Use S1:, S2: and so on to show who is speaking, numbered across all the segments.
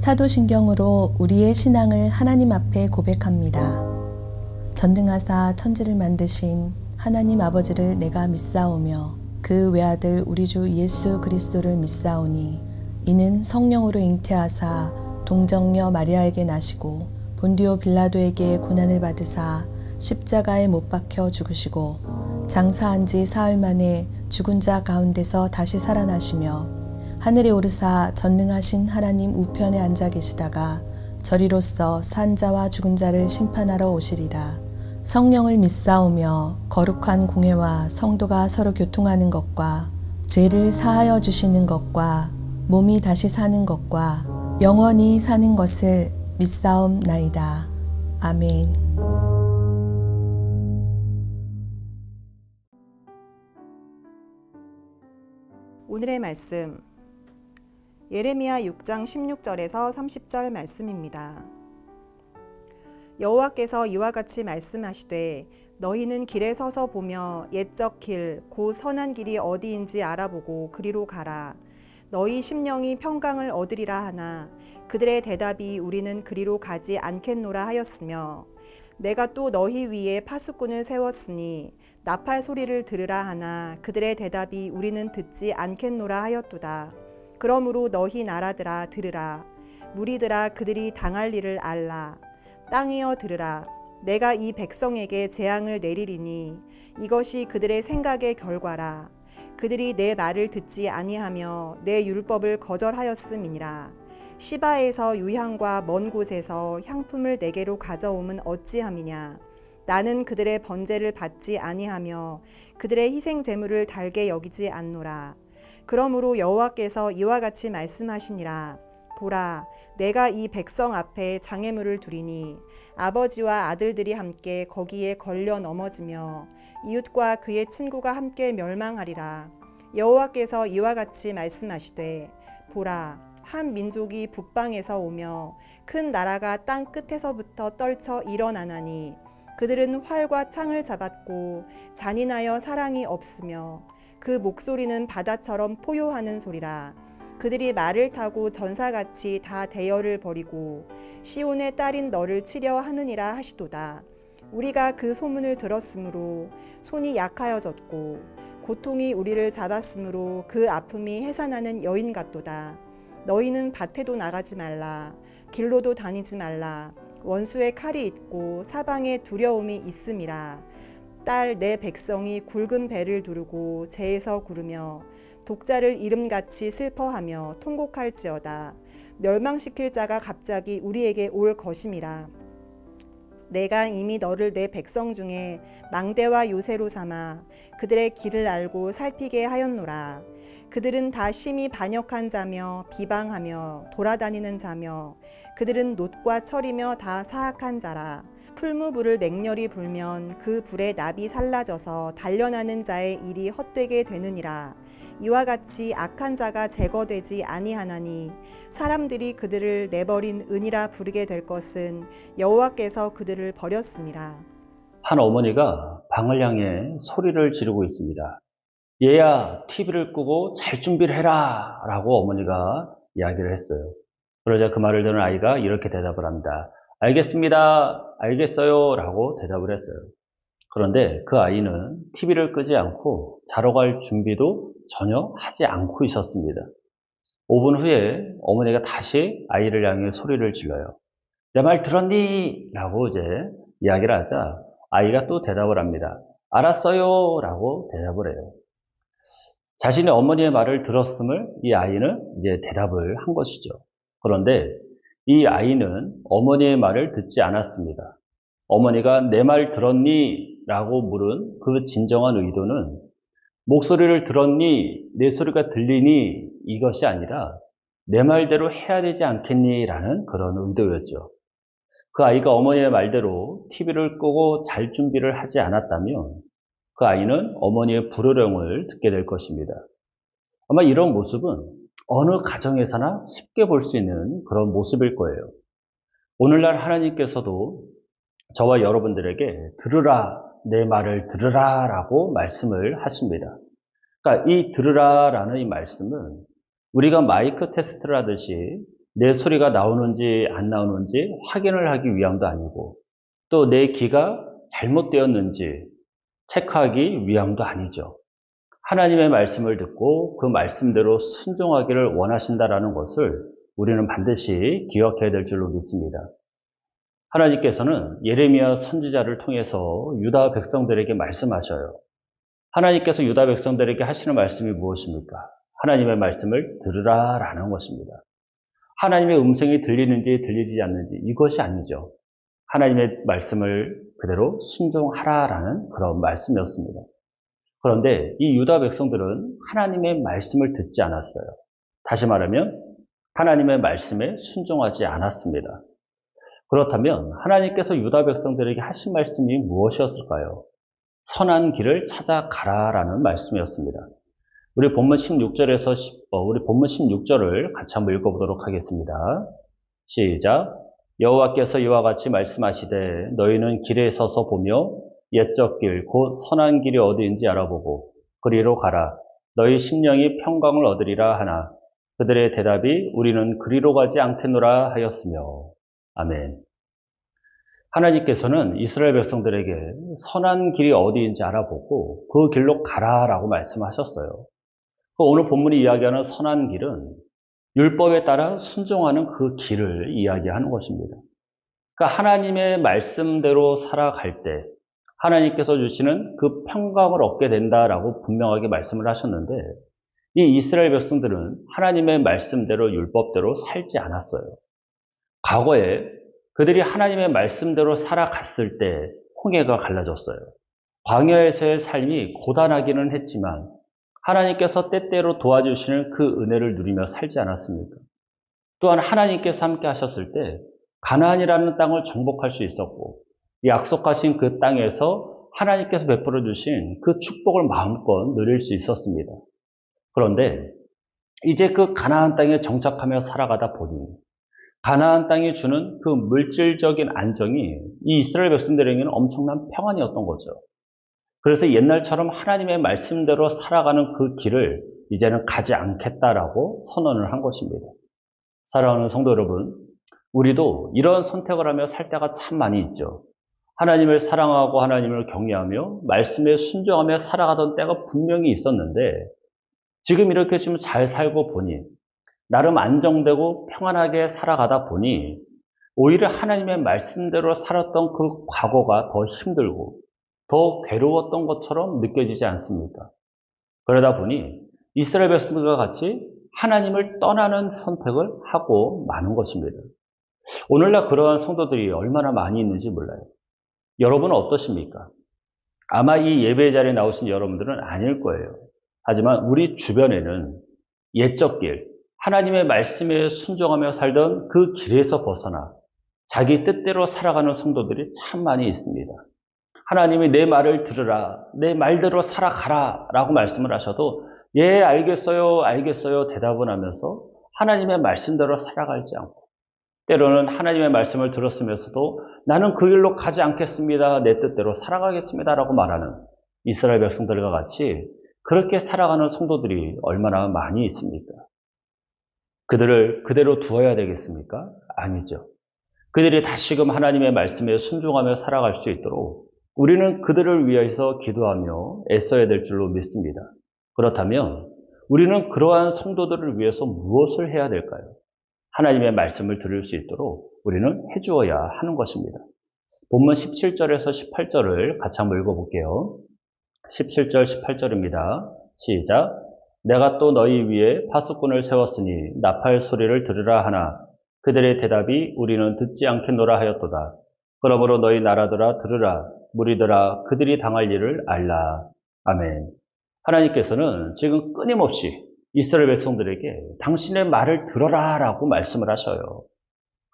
S1: 사도신경으로 우리의 신앙을 하나님 앞에 고백합니다. 전능하사 천지를 만드신 하나님 아버지를 내가 믿사오며 그 외아들 우리 주 예수 그리스도를 믿사오니 이는 성령으로 잉태하사 동정녀 마리아에게 나시고 본디오 빌라도에게 고난을 받으사 십자가에 못 박혀 죽으시고 장사한 지 사흘 만에 죽은 자 가운데서 다시 살아나시며 하늘에 오르사 전능하신 하나님 우편에 앉아 계시다가 저리로서 산 자와 죽은 자를 심판하러 오시리라. 성령을 믿사오며 거룩한 공회와 성도가 서로 교통하는 것과 죄를 사하여 주시는 것과 몸이 다시 사는 것과 영원히 사는 것을 믿사옵나이다. 아멘.
S2: 오늘의 말씀 예레미야 6장 16절에서 30절 말씀입니다. 여호와께서 이와 같이 말씀하시되 너희는 길에 서서 보며 옛적 길 곧 선한 길이 어디인지 알아보고 그리로 가라. 너희 심령이 평강을 얻으리라 하나 그들의 대답이 우리는 그리로 가지 않겠노라 하였으며 내가 또 너희 위에 파수꾼을 세웠으니 나팔 소리를 들으라 하나 그들의 대답이 우리는 듣지 않겠노라 하였도다. 그러므로 너희 나라들아 들으라. 무리들아 그들이 당할 일을 알라. 땅이여 들으라. 내가 이 백성에게 재앙을 내리리니 이것이 그들의 생각의 결과라. 그들이 내 말을 듣지 아니하며 내 율법을 거절하였음이니라. 시바에서 유향과 먼 곳에서 향품을 내게로 가져옴은 어찌함이냐. 나는 그들의 번제를 받지 아니하며 그들의 희생 제물을 달게 여기지 않노라. 그러므로 여호와께서 이와 같이 말씀하시니라. 보라, 내가 이 백성 앞에 장애물을 두리니 아버지와 아들들이 함께 거기에 걸려 넘어지며 이웃과 그의 친구가 함께 멸망하리라. 여호와께서 이와 같이 말씀하시되 보라, 한 민족이 북방에서 오며 큰 나라가 땅 끝에서부터 떨쳐 일어나나니 그들은 활과 창을 잡았고 잔인하여 사랑이 없으며 그 목소리는 바다처럼 포효하는 소리라. 그들이 말을 타고 전사같이 다 대열을 벌이고 시온의 딸인 너를 치려 하느니라 하시도다. 우리가 그 소문을 들었으므로 손이 약하여졌고 고통이 우리를 잡았으므로 그 아픔이 해산하는 여인 같도다. 너희는 밭에도 나가지 말라. 길로도 다니지 말라. 원수의 칼이 있고 사방에 두려움이 있음이라. 딸 내 백성이 굵은 배를 두르고 재에서 구르며 독자를 이름같이 슬퍼하며 통곡할지어다. 멸망시킬 자가 갑자기 우리에게 올 것임이라. 내가 이미 너를 내 백성 중에 망대와 요새로 삼아 그들의 길을 알고 살피게 하였노라. 그들은 다 심히 반역한 자며 비방하며 돌아다니는 자며 그들은 놋과 철이며 다 사악한 자라. 풀무불을 맹렬히 불면 그 불에 납이 살라져서 단련하는 자의 일이 헛되게 되느니라. 이와 같이 악한 자가 제거되지 아니하나니 사람들이 그들을 내버린 은이라 부르게 될 것은 여호와께서 그들을 버렸음이라.
S3: 한 어머니가 방을 향해 소리를 지르고 있습니다. 얘야, TV를 끄고 잘 준비를 해라 라고 어머니가 이야기를 했어요. 그러자 그 말을 들은 아이가 이렇게 대답을 합니다. 알겠습니다, 알겠어요 라고 대답을 했어요. 그런데 그 아이는 TV를 끄지 않고 자러 갈 준비도 전혀 하지 않고 있었습니다. 5분 후에 어머니가 다시 아이를 향해 소리를 질러요. 내 말 들었니? 라고 이제 이야기를 하자 아이가 또 대답을 합니다. 알았어요 라고 대답을 해요. 자신의 어머니의 말을 들었음을 이 아이는 이제 대답을 한 것이죠. 그런데 이 아이는 어머니의 말을 듣지 않았습니다. 어머니가 내 말 들었니? 라고 물은 그 진정한 의도는 목소리를 들었니? 내 소리가 들리니? 이것이 아니라 내 말대로 해야 되지 않겠니? 라는 그런 의도였죠. 그 아이가 어머니의 말대로 TV를 끄고 잘 준비를 하지 않았다면 그 아이는 어머니의 불호령을 듣게 될 것입니다. 아마 이런 모습은 어느 가정에서나 쉽게 볼 수 있는 그런 모습일 거예요. 오늘날 하나님께서도 저와 여러분들에게 들으라, 내 말을 들으라 라고 말씀을 하십니다. 그러니까 이 들으라 라는 이 말씀은 우리가 마이크 테스트를 하듯이 내 소리가 나오는지 안 나오는지 확인을 하기 위함도 아니고 또 내 귀가 잘못되었는지 체크하기 위함도 아니죠. 하나님의 말씀을 듣고 그 말씀대로 순종하기를 원하신다라는 것을 우리는 반드시 기억해야 될 줄로 믿습니다. 하나님께서는 예레미야 선지자를 통해서 유다 백성들에게 말씀하셔요. 하나님께서 유다 백성들에게 하시는 말씀이 무엇입니까? 하나님의 말씀을 들으라라는 것입니다. 하나님의 음성이 들리는지 들리지 않는지 이것이 아니죠. 하나님의 말씀을 그대로 순종하라라는 그런 말씀이었습니다. 그런데 이 유다 백성들은 하나님의 말씀을 듣지 않았어요. 다시 말하면 하나님의 말씀에 순종하지 않았습니다. 그렇다면 하나님께서 유다 백성들에게 하신 말씀이 무엇이었을까요? 선한 길을 찾아가라라는 말씀이었습니다. 우리 본문 16절에서 우리 본문 16절을 같이 한번 읽어보도록 하겠습니다. 시작. 여호와께서 이와 같이 말씀하시되 너희는 길에 서서 보며 옛적 길 곧 선한 길이 어디인지 알아보고 그리로 가라. 너희 심령이 평강을 얻으리라 하나 그들의 대답이 우리는 그리로 가지 않겠노라 하였으며. 아멘. 하나님께서는 이스라엘 백성들에게 선한 길이 어디인지 알아보고 그 길로 가라라고 말씀하셨어요. 오늘 본문이 이야기하는 선한 길은 율법에 따라 순종하는 그 길을 이야기하는 것입니다. 그러니까 하나님의 말씀대로 살아갈 때 하나님께서 주시는 그 평강을 얻게 된다라고 분명하게 말씀을 하셨는데 이 이스라엘 백성들은 하나님의 말씀대로 율법대로 살지 않았어요. 과거에 그들이 하나님의 말씀대로 살아갔을 때 홍해가 갈라졌어요. 광야에서의 삶이 고단하기는 했지만 하나님께서 때때로 도와주시는 그 은혜를 누리며 살지 않았습니까? 또한 하나님께서 함께 하셨을 때 가나안이라는 땅을 정복할 수 있었고 약속하신 그 땅에서 하나님께서 베풀어 주신 그 축복을 마음껏 누릴 수 있었습니다. 그런데 이제 그 가나안 땅에 정착하며 살아가다 보니 가나안 땅이 주는 그 물질적인 안정이 이 이스라엘 백성들에게는 엄청난 평안이었던 거죠. 그래서 옛날처럼 하나님의 말씀대로 살아가는 그 길을 이제는 가지 않겠다라고 선언을 한 것입니다. 사랑하는 성도 여러분, 우리도 이런 선택을 하며 살 때가 참 많이 있죠. 하나님을 사랑하고 하나님을 경외하며 말씀에 순종하며 살아가던 때가 분명히 있었는데 지금 이렇게 좀 잘 살고 보니 나름 안정되고 평안하게 살아가다 보니 오히려 하나님의 말씀대로 살았던 그 과거가 더 힘들고 더 괴로웠던 것처럼 느껴지지 않습니까? 그러다 보니 이스라엘 백성들과 같이 하나님을 떠나는 선택을 하고 마는 것입니다. 오늘날 그러한 성도들이 얼마나 많이 있는지 몰라요. 여러분은 어떠십니까? 아마 이 예배 자리에 나오신 여러분들은 아닐 거예요. 하지만 우리 주변에는 옛적 길, 하나님의 말씀에 순종하며 살던 그 길에서 벗어나 자기 뜻대로 살아가는 성도들이 참 많이 있습니다. 하나님이 내 말을 들으라, 내 말대로 살아가라 라고 말씀을 하셔도 예, 알겠어요, 알겠어요 대답을 하면서 하나님의 말씀대로 살아가지 않고 때로는 하나님의 말씀을 들었으면서도 나는 그 길로 가지 않겠습니다, 내 뜻대로 살아가겠습니다 라고 말하는 이스라엘 백성들과 같이 그렇게 살아가는 성도들이 얼마나 많이 있습니까? 그들을 그대로 두어야 되겠습니까? 아니죠. 그들이 다시금 하나님의 말씀에 순종하며 살아갈 수 있도록 우리는 그들을 위해서 기도하며 애써야 될 줄로 믿습니다. 그렇다면 우리는 그러한 성도들을 위해서 무엇을 해야 될까요? 하나님의 말씀을 들을 수 있도록 우리는 해주어야 하는 것입니다. 본문 17절에서 18절을 같이 한번 읽어볼게요. 17절, 18절입니다. 시작. 내가 또 너희 위에 파수꾼을 세웠으니 나팔 소리를 들으라 하나 그들의 대답이 우리는 듣지 않겠노라 하였도다. 그러므로 너희 나라들아 들으라, 무리들아 그들이 당할 일을 알라. 아멘. 하나님께서는 지금 끊임없이 이스라엘 백성들에게 당신의 말을 들어라 라고 말씀을 하셔요.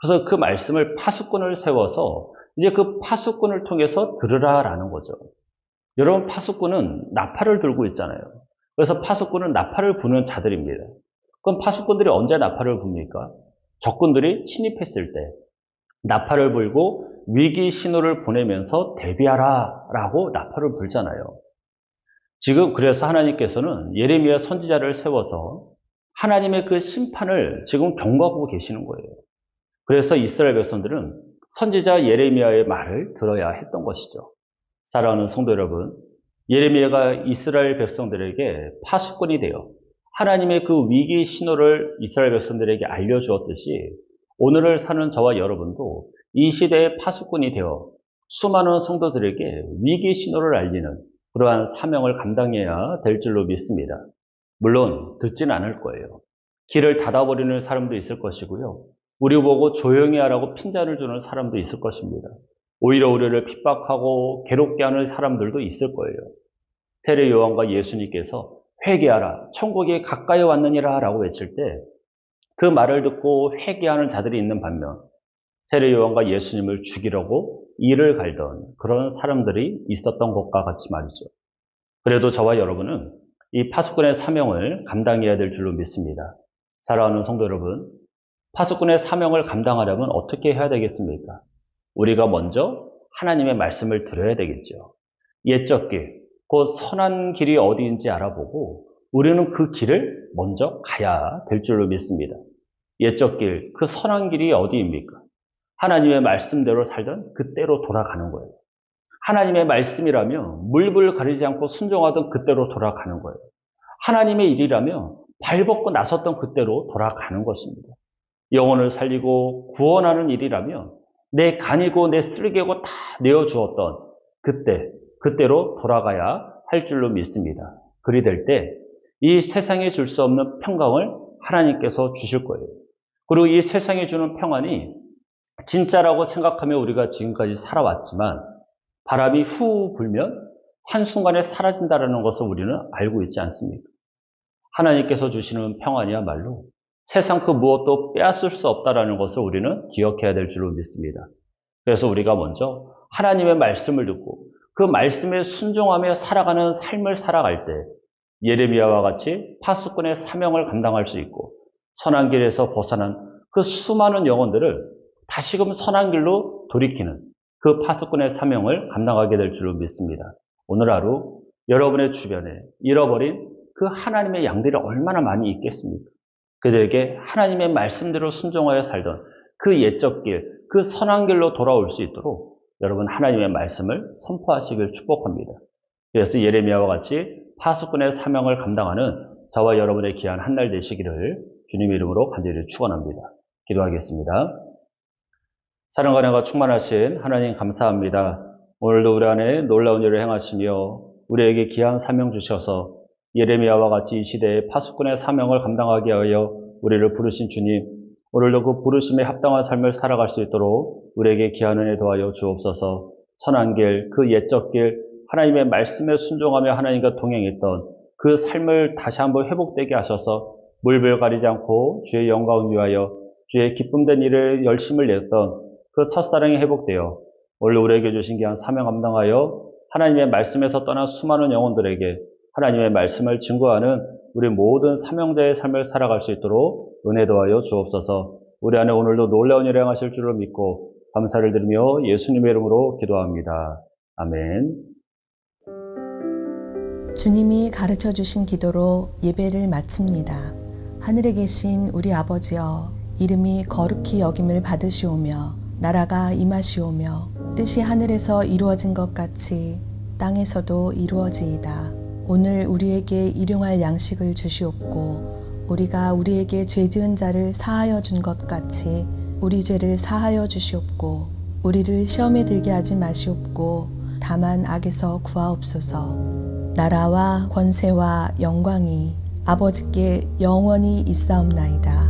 S3: 그래서 그 말씀을 파수꾼을 세워서 이제 그 파수꾼을 통해서 들으라 라는 거죠. 여러분, 파수꾼은 나팔을 들고 있잖아요. 그래서 파수꾼은 나팔을 부는 자들입니다. 그럼 파수꾼들이 언제 나팔을 붑니까? 적군들이 침입했을 때 나팔을 불고 위기 신호를 보내면서 대비하라 라고 나팔을 불잖아요. 지금 그래서 하나님께서는 예레미야 선지자를 세워서 하나님의 그 심판을 지금 경고하고 계시는 거예요. 그래서 이스라엘 백성들은 선지자 예레미야의 말을 들어야 했던 것이죠. 사랑하는 성도 여러분, 예레미야가 이스라엘 백성들에게 파수꾼이 되어 하나님의 그 위기 신호를 이스라엘 백성들에게 알려주었듯이 오늘을 사는 저와 여러분도 이 시대의 파수꾼이 되어 수많은 성도들에게 위기 신호를 알리는 그러한 사명을 감당해야 될 줄로 믿습니다. 물론 듣지는 않을 거예요. 길을 닫아버리는 사람도 있을 것이고요. 우리 보고 조용히 하라고 핀잔을 주는 사람도 있을 것입니다. 오히려 우리를 핍박하고 괴롭게 하는 사람들도 있을 거예요. 세례 요한과 예수님께서 회개하라, 천국이 가까이 왔느니라 라고 외칠 때 그 말을 듣고 회개하는 자들이 있는 반면 세례 요한과 예수님을 죽이려고 이를 갈던 그런 사람들이 있었던 것과 같이 말이죠. 그래도 저와 여러분은 이 파수꾼의 사명을 감당해야 될 줄로 믿습니다. 사랑하는 성도 여러분, 파수꾼의 사명을 감당하려면 어떻게 해야 되겠습니까? 우리가 먼저 하나님의 말씀을 들어야 되겠죠. 옛적 길, 그 선한 길이 어디인지 알아보고 우리는 그 길을 먼저 가야 될 줄로 믿습니다. 옛적 길, 그 선한 길이 어디입니까? 하나님의 말씀대로 살던 그때로 돌아가는 거예요. 하나님의 말씀이라면 물불 가리지 않고 순종하던 그때로 돌아가는 거예요. 하나님의 일이라면 발벗고 나섰던 그때로 돌아가는 것입니다. 영혼을 살리고 구원하는 일이라면 내 간이고 내 쓸개고 다 내어주었던 그때로 돌아가야 할 줄로 믿습니다. 그리 될 때 이 세상에 줄 수 없는 평강을 하나님께서 주실 거예요. 그리고 이 세상에 주는 평안이 진짜라고 생각하며 우리가 지금까지 살아왔지만 바람이 후 불면 한순간에 사라진다는 것을 우리는 알고 있지 않습니까? 하나님께서 주시는 평안이야말로 세상 그 무엇도 빼앗을 수 없다는 것을 우리는 기억해야 될 줄로 믿습니다. 그래서 우리가 먼저 하나님의 말씀을 듣고 그 말씀에 순종하며 살아가는 삶을 살아갈 때 예레미야와 같이 파수꾼의 사명을 감당할 수 있고 선한 길에서 벗어난 그 수많은 영혼들을 다시금 선한 길로 돌이키는 그 파수꾼의 사명을 감당하게 될 줄로 믿습니다. 오늘 하루 여러분의 주변에 잃어버린 그 하나님의 양들이 얼마나 많이 있겠습니까? 그들에게 하나님의 말씀대로 순종하여 살던 그 옛적 길, 그 선한 길로 돌아올 수 있도록 여러분 하나님의 말씀을 선포하시길 축복합니다. 그래서 예레미야와 같이 파수꾼의 사명을 감당하는 저와 여러분의 귀한 한 날 되시기를 주님의 이름으로 간절히 축원합니다. 기도하겠습니다. 사랑과 은혜가 충만하신 하나님 감사합니다. 오늘도 우리 안에 놀라운 일을 행하시며 우리에게 귀한 사명 주셔서 예레미야와 같이 이 시대의 파수꾼의 사명을 감당하게 하여 우리를 부르신 주님, 오늘도 그 부르심에 합당한 삶을 살아갈 수 있도록 우리에게 귀한 은혜 더하여 주옵소서. 선한 길, 그 옛적 길, 하나님의 말씀에 순종하며 하나님과 동행했던 그 삶을 다시 한번 회복되게 하셔서 물불 가리지 않고 주의 영광을 위하여 주의 기쁨된 일에 열심을 냈던 그 첫사랑이 회복되어 오늘 우리에게 주신 귀한 사명 감당하여 하나님의 말씀에서 떠난 수많은 영혼들에게 하나님의 말씀을 증거하는 우리 모든 사명자의 삶을 살아갈 수 있도록 은혜 더하여 주옵소서. 우리 안에 오늘도 놀라운 일을 행하실 줄을 믿고 감사를 드리며 예수님의 이름으로 기도합니다. 아멘.
S1: 주님이 가르쳐 주신 기도로 예배를 마칩니다. 하늘에 계신 우리 아버지여, 이름이 거룩히 여김을 받으시오며 나라가 임하시오며 뜻이 하늘에서 이루어진 것 같이 땅에서도 이루어지이다. 오늘 우리에게 일용할 양식을 주시옵고 우리가 우리에게 죄 지은 자를 사하여 준 것 같이 우리 죄를 사하여 주시옵고 우리를 시험에 들게 하지 마시옵고 다만 악에서 구하옵소서. 나라와 권세와 영광이 아버지께 영원히 있사옵나이다.